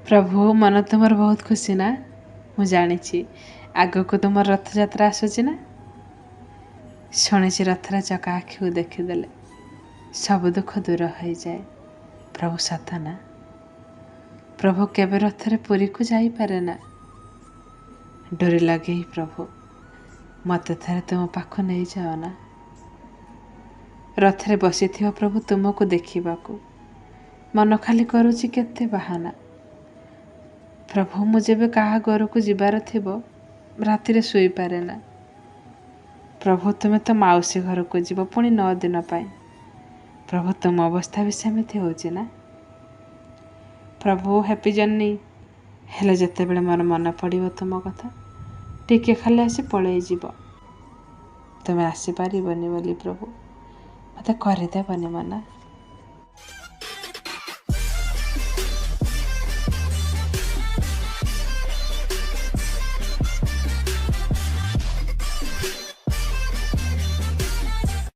प्रभु मन तुमर बहुत खुशी ना मु जानी आग को तुम रथयात्रा आसूची ना शुणी रथर चका आखि देखीदेले सब दुख दूर हो जाए। प्रभु सत ना प्रभु केवे रथरे पुरी को जाई पारे ना डोरी लगे प्रभु मत थे तुम पाख नहीं जाओ ना रथरे बसी थी प्रभु तुमको देखा मन खाली करुच्ची केते बाहाना प्रभु मुझे क्या घर को जीवार थी राति शुई पारे ना प्रभु तुम्हें तो मौसी घर को जीव पुणी 9 दिन पाए प्रभु तुम अवस्था भी सेमती होची ना प्रभु हैप्पी जर्नी हेले जिते बेले मोर मन पड़ो तुम कथा टिके खाली आसी पलि जीव तुम्हें आसीपारबनी बोली प्रभु मत करदेवनी मना।